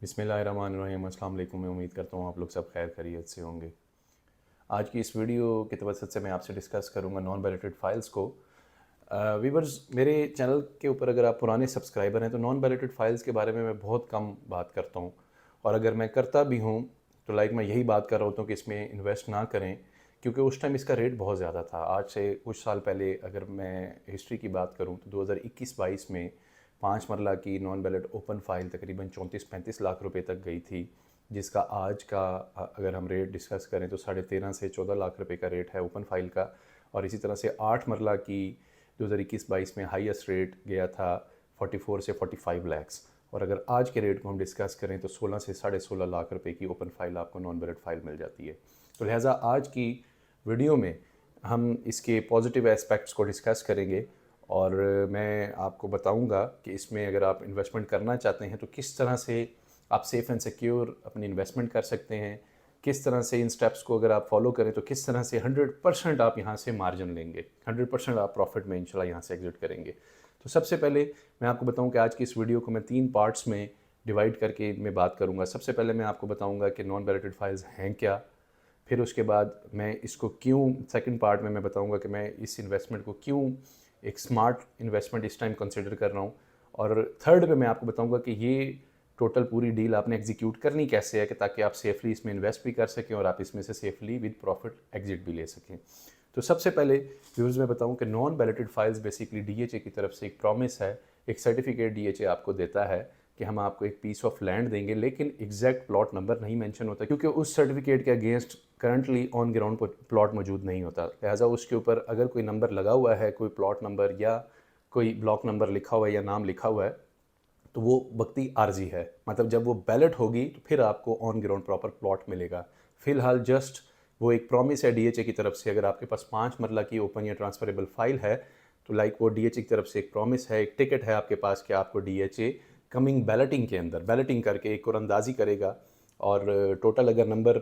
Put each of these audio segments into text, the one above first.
बिस्मिल्लाहिर्रहमानिर्रहीम। अस्सलाम वालेकुम। मैं उम्मीद करता हूँ आप लोग सब खैर खैरियत से होंगे। आज की इस वीडियो की तवज्जुह से मैं आपसे डिस्कस करूँगा नॉन बैलेटेड फ़ाइल्स को। व्यूवर्स, मेरे चैनल के ऊपर अगर आप पुराने सब्सक्राइबर हैं तो नॉन बैलेटेड फ़ाइल्स के बारे में मैं बहुत कम बात करता हूँ, और अगर मैं करता भी हूँ तो मैं यही बात कर रहा होता हूँ कि इसमें इन्वेस्ट ना करें, क्योंकि उस टाइम इसका रेट बहुत ज़्यादा था। आज से कुछ साल पहले अगर मैं हिस्ट्री की बात करूँ तो 2021-22 में 5 मरला की नॉन बैलेट ओपन फ़ाइल तकरीबन 34-35 लाख रुपए तक गई थी, जिसका आज का अगर हम रेट डिस्कस करें तो 13.5 से 14 लाख रुपए का रेट है ओपन फ़ाइल का। और इसी तरह से 8 मरला की 2021-22 में हाईएस्ट रेट गया था 44 से 45 लैक्स। और अगर आज के रेट को हम डिस्कस करें तो 16 से 16.5 लाख रुपए की ओपन फ़ाइल आपको नॉन बैलेट फ़ाइल मिल जाती है। तो लिहाजा आज की वीडियो में हम इसके पॉजिटिव एस्पेक्ट्स को डिस्कस करेंगे, और मैं आपको बताऊंगा कि इसमें अगर आप इन्वेस्टमेंट करना चाहते हैं तो किस तरह से आप सेफ़ एंड सिक्योर अपनी इन्वेस्टमेंट कर सकते हैं, किस तरह से इन स्टेप्स को अगर आप फॉलो करें तो किस तरह से 100% आप यहाँ से मार्जिन लेंगे, 100% आप प्रॉफिट में इंशाल्लाह यहाँ से एग्जिट करेंगे। तो सबसे पहले मैं आपको बताऊं कि आज की इस वीडियो को मैं 3 पार्ट्स में डिवाइड करके मैं बात करूंगा। सबसे पहले मैं आपको बताऊंगा कि नॉन बैलेटेड फाइल्स हैं क्या, फिर उसके बाद मैं इसको क्यों, सेकंड पार्ट में मैं बताऊंगा कि मैं इस इन्वेस्टमेंट को क्यों एक स्मार्ट इन्वेस्टमेंट इस टाइम कंसिडर कर रहा हूँ, और थर्ड पे मैं आपको बताऊंगा कि ये टोटल पूरी डील आपने एग्जीक्यूट करनी कैसे है कि ताकि आप सेफली इसमें इन्वेस्ट भी कर सकें और आप इसमें से सेफली विद प्रॉफिट एग्जिट भी ले सकें। तो सबसे पहले व्यूअर्स मैं बताऊं कि non balloted files basically DHA की तरफ से एक प्रॉमिस है, एक सर्टिफिकेट डीएचए आपको देता है कि हम आपको एक पीस ऑफ लैंड देंगे, लेकिन एग्जैक्ट प्लॉट नंबर नहीं मेंशन होता क्योंकि उस सर्टिफिकेट के against currently on ground plot मौजूद नहीं होता। लिहाजा उसके ऊपर अगर कोई नंबर लगा हुआ है, कोई प्लॉट नंबर या कोई ब्लॉक नंबर लिखा हुआ है या नाम लिखा हुआ है, तो वो वक्ती आर्जी है। मतलब जब वो बैलेट होगी तो फिर आपको ऑन ग्राउंड प्रॉपर प्लॉट मिलेगा। फिलहाल जस्ट वो एक प्रॉमिस है डीएचए की तरफ से। अगर आपके पास 5 मरला की ओपन या ट्रांसफरेबल फाइल है तो वो डीएचए की तरफ से एक प्रॉमिस है, एक टिकट है आपके पास कि आपको डीएचए कमिंग बैलेटिंग के अंदर बैलेटिंग करके एक कुरानंदाजी करेगा, और टोटल अगर नंबर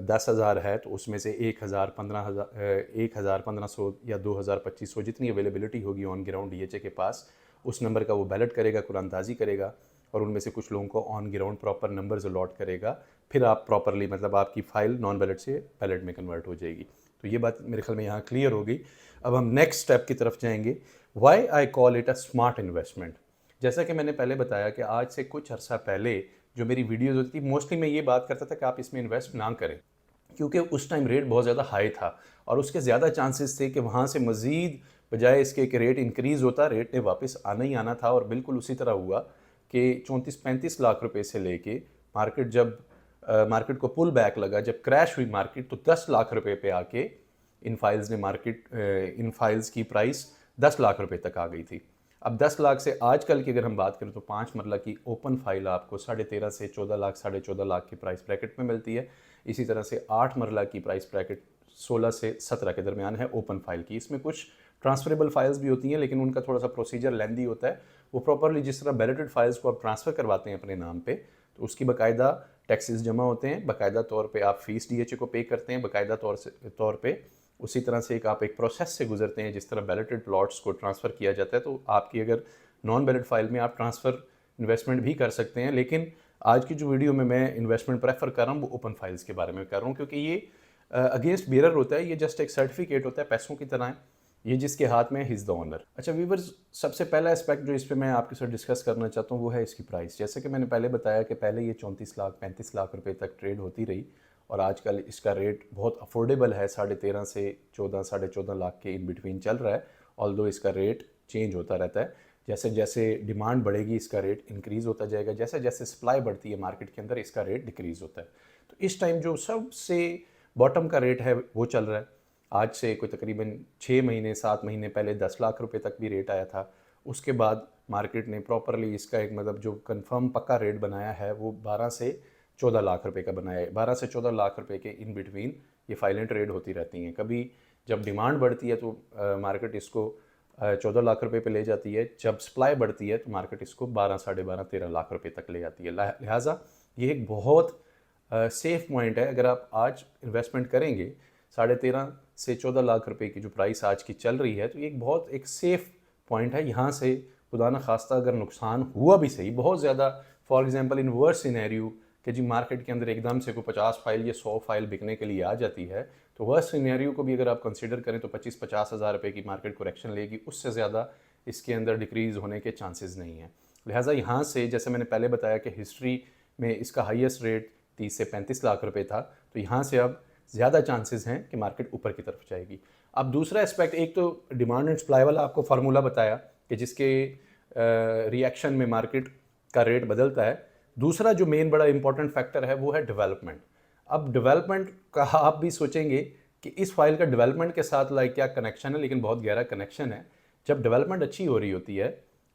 10,000 है तो उसमें से 1,000, 1500 या 2,000, 2,500 जितनी अवेलेबिलिटी होगी ऑन ग्राउंड डीएचए के पास, उस नंबर का वो बैलेट करेगा, कुरानंदाजी करेगा, और उनमें से कुछ लोगों को on ground proper numbers allot करेगा। फिर आप प्रॉपरली मतलब आपकी फ़ाइल नॉन बैलेट से बैलेट में कन्वर्ट हो जाएगी। तो ये बात मेरे ख्याल में यहाँ क्लियर हो गई। अब हम नेक्स्ट स्टेप की तरफ जाएंगे, why I call it a smart investment. जैसा कि मैंने पहले बताया कि आज से कुछ अर्सा पहले जो मेरी वीडियोज़ होती थी मोस्टली मैं ये बात करता था कि आप इसमें इन्वेस्ट ना करें, क्योंकि उस टाइम रेट बहुत ज़्यादा हाई था और उसके ज़्यादा चांसेस थे कि वहाँ से मज़ीद बजाय इसके कि रेट इंक्रीज़ होता, रेट ने वापस आना ही आना था। और बिल्कुल उसी तरह हुआ कि 34-35 लाख रुपए से लेके मार्केट जब मार्केट को पुल बैक लगा, जब क्रैश हुई मार्केट, तो 10 लाख रुपए पे आके इन फाइल्स की प्राइस 10 लाख रुपए तक आ गई थी। अब 10 लाख से आजकल की अगर हम बात करें तो 5 मरला की ओपन फाइल आपको 13.5 से 14 लाख, 14.5 लाख की प्राइस ब्रैकेट में मिलती है। इसी तरह से 8 मरला की प्राइस ब्रैकेट 16 से 17 के दरमियान है ओपन फाइल की। इसमें कुछ ट्रांसफरेबल फाइल्स भी होती हैं, लेकिन उनका थोड़ा सा प्रोसीजर लेंदी होता है। वो प्रॉपरली जिस तरह बैलेटेड फाइल्स को आप ट्रांसफ़र करवाते हैं अपने नाम पे, तो उसकी बाकायदा टैक्सेस जमा होते हैं, बाकायदा तौर पे आप फीस डीएचए को पे करते हैं, बाकायदा तौर पे उसी तरह से आप एक प्रोसेस से गुजरते हैं जिस तरह बैलेटेड प्लॉट्स को ट्रांसफ़र किया जाता है। तो आपकी अगर नॉन बैलेट फाइल में आप ट्रांसफ़र इन्वेस्टमेंट भी कर सकते हैं, लेकिन आज की जो वीडियो में मैं इन्वेस्टमेंट प्रेफर कर रहा हूँ वो ओपन फाइल्स के बारे में कर रहा हूँ, क्योंकि ये अगेंस्ट बेरर होता है, ये जस्ट एक सर्टिफिकेट होता है, पैसों की तरह है, ये जिसके हाथ में हिज द ऑनर। अच्छा व्यूवर्स, सबसे पहला एस्पेक्ट जो इस पर मैं आपके साथ डिस्कस करना चाहता हूँ वो है इसकी प्राइस। जैसे कि मैंने पहले बताया कि पहले ये 34 लाख 35 लाख रुपए तक ट्रेड होती रही, और आजकल इसका रेट बहुत अफोर्डेबल है, 13.5 से 14, 14.5 लाख के इन बिटवीन चल रहा है। ऑल्दो इसका रेट चेंज होता रहता है, जैसे जैसे डिमांड बढ़ेगी इसका रेट इंक्रीज़ होता जाएगा, जैसे जैसे सप्लाई बढ़ती है मार्केट के अंदर इसका रेट डिक्रीज़ होता है। तो इस टाइम जो सबसे बॉटम का रेट है वो चल रहा है। आज से कोई तकरीबन 6 महीने 7 महीने पहले 10 लाख रुपए तक भी रेट आया था। उसके बाद मार्केट ने प्रॉपरली इसका एक मतलब जो कंफर्म पक्का रेट बनाया है वो 12 से 14 लाख रुपए का बनाया है। 12 से 14 लाख रुपए के इन बिटवीन ये फाइलें ट्रेड होती रहती हैं। कभी जब डिमांड बढ़ती है तो मार्केट इसको 14 लाख रुपए पे ले जाती है, जब सप्लाई बढ़ती है तो मार्केट इसको 12, 12.5, 13 लाख रुपए तक ले जाती है। लिहाजा ये एक बहुत सेफ पॉइंट है। अगर आप आज इन्वेस्टमेंट करेंगे 13.5 से 14 लाख रुपए की जो प्राइस आज की चल रही है, तो ये एक सेफ पॉइंट है। यहाँ से खुदा न खास्ता अगर नुकसान हुआ भी सही, बहुत ज़्यादा for example in worst scenario कि जी मार्केट के अंदर एकदम से कोई 50 फाइल या 100 फाइल बिकने के लिए आ जाती है, तो वर्स्ट सिनेरियो को भी अगर आप कंसिडर करें तो 25-50 हज़ार रुपये की मार्केट करेक्शन लेगी, उससे ज़्यादा इसके अंदर डिक्रीज़ होने के चांसेस नहीं हैं। लिहाजा यहाँ से जैसे मैंने पहले बताया कि हिस्ट्री में इसका हाईएस्ट रेट 30 से 35 लाख रुपए था, तो यहाँ से अब ज़्यादा चांसेस हैं कि मार्केट ऊपर की तरफ जाएगी। अब दूसरा एस्पेक्ट, एक तो डिमांड एंड सप्लाई वाला आपको फार्मूला बताया कि जिसके रिएक्शन में मार्केट का रेट बदलता है। दूसरा जो मेन बड़ा इंपॉर्टेंट फैक्टर है वो है डेवलपमेंट। अब डेवलपमेंट का आप भी सोचेंगे कि इस फाइल का डेवलपमेंट के साथ लाइक क्या कनेक्शन है, लेकिन बहुत गहरा कनेक्शन है। जब डेवलपमेंट अच्छी हो रही होती है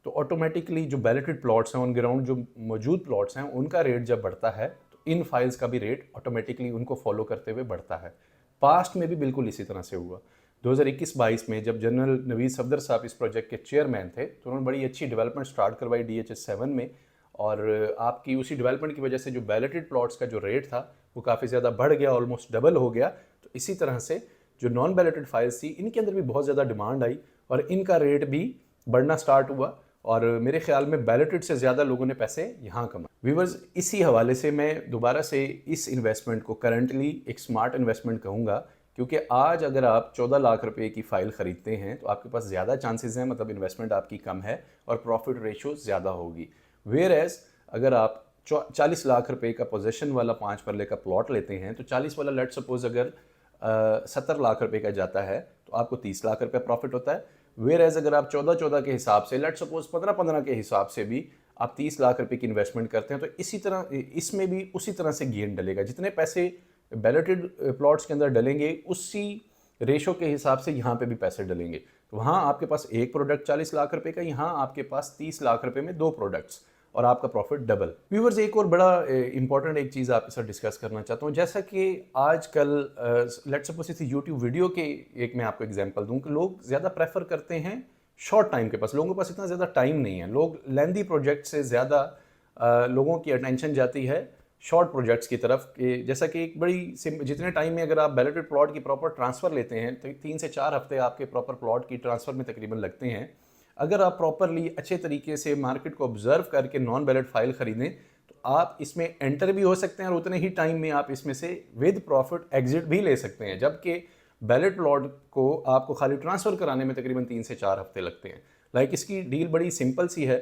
तो ऑटोमेटिकली जो बैलेटेड प्लॉट्स हैं, ऑन ग्राउंड जो मौजूद प्लॉट्स हैं, उनका रेट जब बढ़ता है तो इन फाइल्स का भी रेट ऑटोमेटिकली उनको फॉलो करते हुए बढ़ता है। पास्ट में भी बिल्कुल इसी तरह से हुआ। 2021-22 में जब जनरल नवीद सफदर साहब इस प्रोजेक्ट के चेयरमैन थे तो उन्होंने बड़ी अच्छी डेवलपमेंट स्टार्ट करवाई DHS 7 में, और आपकी उसी डेवलपमेंट की वजह से जो बैलेटेड प्लॉट्स का जो रेट था वो काफ़ी ज़्यादा बढ़ गया, ऑलमोस्ट डबल हो गया। तो इसी तरह से जो नॉन बैलेटेड फाइल्स थी इनके अंदर भी बहुत ज़्यादा डिमांड आई और इनका रेट भी बढ़ना स्टार्ट हुआ, और मेरे ख्याल में बैलेटेड से ज़्यादा लोगों ने पैसे यहाँ कमाए। व्यूवर्स, इसी हवाले से मैं दोबारा से इस इन्वेस्टमेंट को करंटली एक स्मार्ट इन्वेस्टमेंट कहूँगा, क्योंकि आज अगर आप 14 लाख रुपए की फ़ाइल ख़रीदते हैं तो आपके पास ज़्यादा चांसेस हैं, मतलब इन्वेस्टमेंट आपकी कम है और प्रॉफिट रेशो ज़्यादा होगी। वेयर एज अगर आप 40 लाख रुपए का पोजेशन वाला 5 मरले का प्लॉट लेते हैं तो 40 वाला लेट सपोज अगर 70 लाख रुपए का जाता है तो आपको 30 लाख रुपए प्रॉफिट होता है। वेयर एज अगर आप 14-14 के हिसाब से, लेट सपोज 15-15 के हिसाब से भी आप 30 लाख रुपए की इन्वेस्टमेंट करते हैं तो इसी तरह इसमें भी उसी तरह से गेन डलेगा। जितने पैसे बैलेटेड प्लॉट्स के अंदर डलेंगे उसी रेशो के हिसाब से यहाँ पे भी पैसे डलेंगे। तो वहाँ आपके पास एक प्रोडक्ट 40 लाख रुपए का, यहाँ आपके पास 30 लाख रुपए में 2 प्रोडक्ट्स और आपका प्रॉफिट डबल। व्यूवर्स, एक और बड़ा इंपॉर्टेंट एक चीज़ आपके साथ डिस्कस करना चाहता हूँ। जैसा कि आजकल लेट्स सपोज इस यूट्यूब वीडियो के एक मैं आपको एग्जांपल दूँ कि लोग ज़्यादा प्रेफर करते हैं शॉर्ट टाइम के पास, लोगों के पास इतना ज़्यादा टाइम नहीं है। लोग लेंदी प्रोजेक्ट से ज़्यादा लोगों की अटेंशन जाती है शॉर्ट प्रोजेक्ट्स की तरफ कि जैसा कि एक बड़ी जितने टाइम में अगर आप बैलेटेड प्लॉट की प्रॉपर ट्रांसफ़र लेते हैं तो 3 से 4 हफ्ते आपके प्रॉपर प्लॉट की ट्रांसफ़र में तकरीबन लगते हैं। अगर आप प्रॉपरली अच्छे तरीके से मार्केट को ऑब्जर्व करके नॉन बैलेट फाइल खरीदें तो आप इसमें एंटर भी हो सकते हैं और उतने ही टाइम में आप इसमें से विद प्रॉफिट एग्जिट भी ले सकते हैं, जबकि बैलेट प्लॉट को आपको खाली ट्रांसफ़र कराने में तकरीबन 3 से 4 हफ्ते लगते हैं। लाइक इसकी डील बड़ी सिंपल सी है।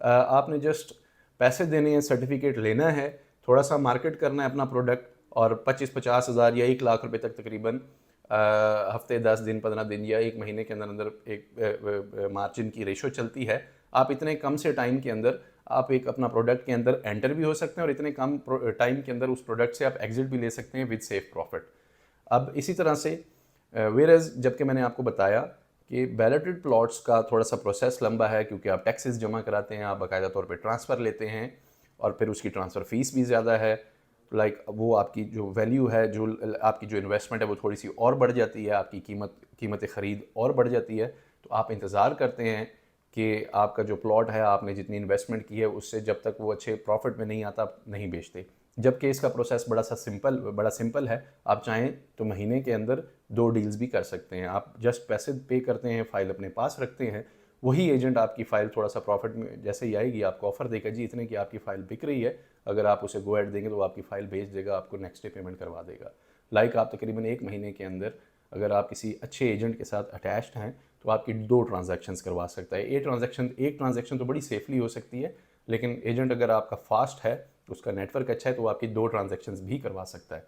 आपने जस्ट पैसे देने हैं, सर्टिफिकेट लेना है, थोड़ा सा मार्केट करना है अपना प्रोडक्ट और 25-50 हज़ार या 1 लाख रुपए तक तकरीबन हफ्ते 10 दिन 15 दिन या 1 महीने के अंदर अंदर एक मार्जिन की रेशो चलती है। आप इतने कम से टाइम के अंदर आप एक अपना प्रोडक्ट के अंदर एंटर भी हो सकते हैं और इतने कम टाइम के अंदर उस प्रोडक्ट से आप एग्जिट भी ले सकते हैं विद सेफ प्रॉफिट। अब इसी तरह से वेयरएज जबकि मैंने आपको बताया कि बैलेटेड प्लॉट्स का थोड़ा सा प्रोसेस लंबा है क्योंकि आप टैक्सेस जमा कराते हैं, आप बाकायदा तौर पे ट्रांसफ़र लेते हैं और फिर उसकी ट्रांसफ़र फ़ीस भी ज़्यादा है। लाइक वो आपकी जो वैल्यू है, जो आपकी जो इन्वेस्टमेंट है वो थोड़ी सी और बढ़ जाती है, आपकी कीमत ख़रीद और बढ़ जाती है। तो आप इंतज़ार करते हैं कि आपका जो प्लॉट है, आपने जितनी इन्वेस्टमेंट की है उससे जब तक वो अच्छे प्रॉफिट में नहीं आता, आप नहीं बेचते। जबकि इसका प्रोसेस बड़ा सिंपल है। आप चाहें तो महीने के अंदर 2 डील्स भी कर सकते हैं। आप जस्ट पैसे पे करते हैं, फ़ाइल अपने पास रखते हैं, वही एजेंट आपकी फ़ाइल थोड़ा सा प्रॉफिट में जैसे ही आएगी आपको ऑफ़र देगा, जी इतने की आपकी फ़ाइल बिक रही है, अगर आप उसे गो एड देंगे तो वो आपकी फ़ाइल भेज देगा, आपको नेक्स्ट डे पेमेंट करवा देगा। लाइक आप तकरीबन 1 महीने के अंदर अगर आप किसी अच्छे एजेंट के साथ अटैच्ड हैं तो आपकी 2 ट्रांजैक्शंस करवा सकता है। एक ट्रांजैक्शन तो बड़ी सेफली हो सकती है, लेकिन एजेंट अगर आपका फास्ट है, उसका नेटवर्क अच्छा है, तो वो आपकी 2 ट्रांजैक्शंस भी करवा सकता है।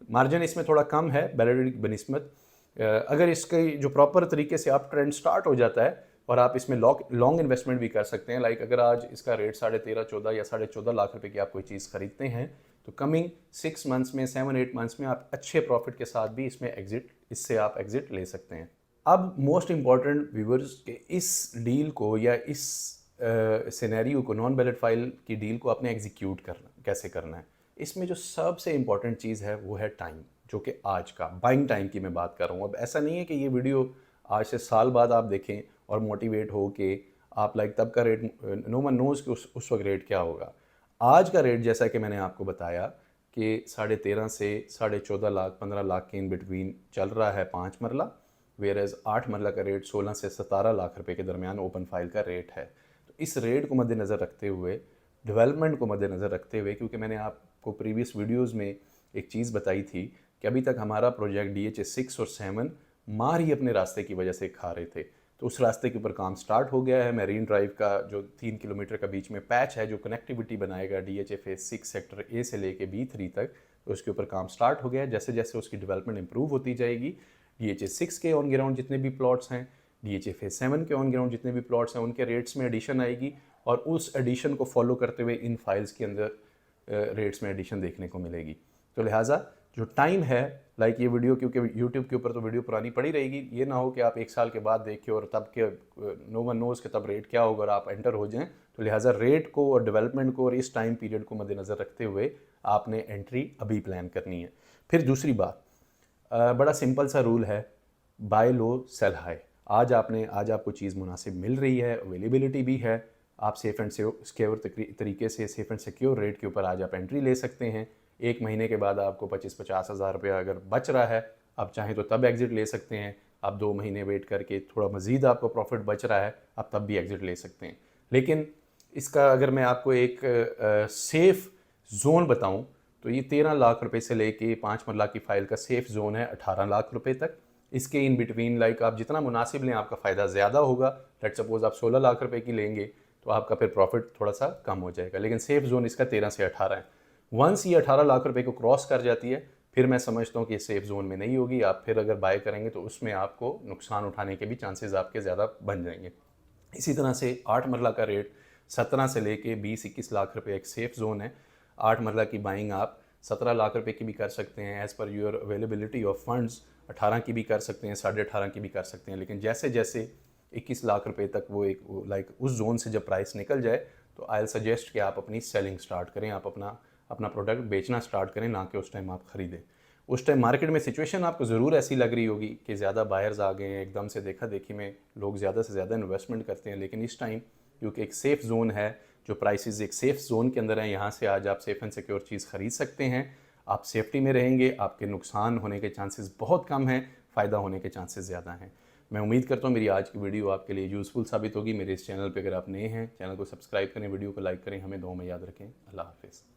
मार्जिन इसमें थोड़ा कम है बैलेटेड की बनिस्बत। अगर इसके जो प्रॉपर तरीके से आप ट्रेंड स्टार्ट हो जाता है और आप इसमें लॉन्ग इन्वेस्टमेंट भी कर सकते हैं। लाइक अगर आज इसका रेट 13.5-14 या 14.5 लाख रुपए की आप कोई चीज़ खरीदते हैं तो कमिंग 6 मंथ्स में, 7-8 मंथ्स में आप अच्छे प्रॉफिट के साथ भी इससे आप एग्जिट ले सकते हैं। अब मोस्ट इम्पॉर्टेंट व्यूवर्स के इस डील को या इस सिनेरियो को, नॉन बैलेट फाइल की डील को आपने एग्जीक्यूट कैसे करना है। इसमें जो सबसे इम्पॉर्टेंट चीज़ है वो है टाइम, जो कि आज का बाइंग टाइम की मैं बात कर रहा हूँ। अब ऐसा नहीं है कि ये वीडियो आज से साल बाद आप देखें और मोटिवेट हो के आप लाइक तब का रेट, नो वन नोज़ कि उस वक्त रेट क्या होगा। आज का रेट जैसा कि मैंने आपको बताया कि 13.5 से 14.5 लाख, 15 लाख के इन बिटवीन चल रहा है 5 मरला, वेयरएज 8 मरला का रेट 16 से 17 लाख रुपए के दरमियान ओपन फाइल का रेट है। तो इस रेट को मद्देनज़र रखते हुए डेवलपमेंट को मद्देनज़र रखते हुए, क्योंकि मैंने आपको प्रीवियस वीडियोज़ में एक चीज़ बताई थी कि अभी तक हमारा प्रोजेक्ट DHA 6 और 7 मार ही अपने रास्ते की वजह से खा रहे थे। तो उस रास्ते के ऊपर काम स्टार्ट हो गया है। मैरीन ड्राइव का जो 3 किलोमीटर का बीच में पैच है जो कनेक्टिविटी बनाएगा DHA फेज 6 सेक्टर ए से लेके B3 तक, तो उसके ऊपर काम स्टार्ट हो गया है। जैसे जैसे उसकी डेवलपमेंट इंप्रूव होती जाएगी, DHA 6 के ऑन ग्राउंड जितने भी प्लॉट्स हैं, DHA फेज 7 के ऑन ग्राउंड जितने भी प्लॉट्स हैं, उनके रेट्स में एडिशन आएगी और उस एडिशन को फॉलो करते हुए इन फाइल्स के अंदर रेट्स में एडिशन देखने को मिलेगी। तो लिहाजा जो टाइम है, लाइक ये वीडियो, क्योंकि यूट्यूब के ऊपर तो वीडियो पुरानी पड़ी रहेगी, ये ना हो कि आप 1 साल के बाद देखिए और तब के नो वन नोज़ के तब रेट क्या होगा और आप एंटर हो जाएं। तो लिहाजा रेट को और डेवलपमेंट को और इस टाइम पीरियड को मद्देनज़र रखते हुए आपने एंट्री अभी प्लान करनी है। फिर दूसरी बात, बड़ा सिंपल सा रूल है, बाय लो सेल हाई। आज आपको चीज़ मुनासिब मिल रही है, अवेलेबिलिटी भी है, आप सेफ एंड सिक्योर तरीके से सेफ एंड सिक्योर रेट के ऊपर आज आप एंट्री ले सकते हैं। 1 महीने के बाद आपको 25-50 हज़ार रुपया अगर बच रहा है, आप चाहें तो तब एग्ज़िट ले सकते हैं। आप 2 महीने वेट करके थोड़ा मज़ीद आपको प्रॉफिट बच रहा है, आप तब भी एग्ज़िट ले सकते हैं। लेकिन इसका अगर मैं आपको एक सेफ़ जोन बताऊं, तो ये 13 लाख रुपए से लेके 5 मरला की फ़ाइल का सेफ़ जोन है 18 लाख रुपए तक। इसके इन बिटवीन लाइक आप जितना मुनासिब लें आपका फ़ायदा ज़्यादा होगा। लेट सपोज आप 16 लाख रुपए की लेंगे तो आपका फिर प्रॉफिट थोड़ा सा कम हो जाएगा, लेकिन सेफ़ जोन इसका 13 से 18 है। वंस ये 18 लाख रुपए को क्रॉस कर जाती है, फिर मैं समझता हूँ कि ये सेफ़ जोन में नहीं होगी। आप फिर अगर बाय करेंगे तो उसमें आपको नुकसान उठाने के भी चांसेस आपके ज़्यादा बन जाएंगे। इसी तरह से 8 मरला का रेट 17 से लेके 20-21 लाख रुपए एक सेफ़ जोन है। 8 मरला की बाइंग आप 17 लाख रुपए की भी कर सकते हैं, as per your availability of funds 18 की भी कर सकते हैं, 18.5 की भी कर सकते हैं। लेकिन जैसे जैसे 21 लाख रुपए तक वो एक लाइक उस जोन से जब प्राइस निकल जाए, तो आई सजेस्ट कि आप अपनी सेलिंग स्टार्ट करें, आप अपना प्रोडक्ट बेचना स्टार्ट करें, ना कि उस टाइम आप ख़रीदें। उस टाइम मार्केट में सिचुएशन आपको ज़रूर ऐसी लग रही होगी कि ज़्यादा बायर्स आ गए हैं, एकदम से देखा देखी में लोग ज़्यादा से ज़्यादा इन्वेस्टमेंट करते हैं। लेकिन इस टाइम क्योंकि एक सेफ़ जोन है, जो प्राइसेस एक सेफ़ जोन के अंदर हैं, यहाँ से आज आप सेफ़ एंड सिक्योर चीज़ ख़रीद सकते हैं। आप सेफ्टी में रहेंगे, आपके नुकसान होने के चांसेस बहुत कम हैं, फ़ायदा होने के चांसेस ज़्यादा हैं। मैं उम्मीद करता हूँ मेरी आज की वीडियो आपके लिए यूज़फुल साबित होगी। मेरे इस चैनल पे अगर आप नए हैं, चैनल को सब्सक्राइब करें, वीडियो को लाइक करें। हमें दुआ में याद रखें। अल्लाह हाफ़िज़।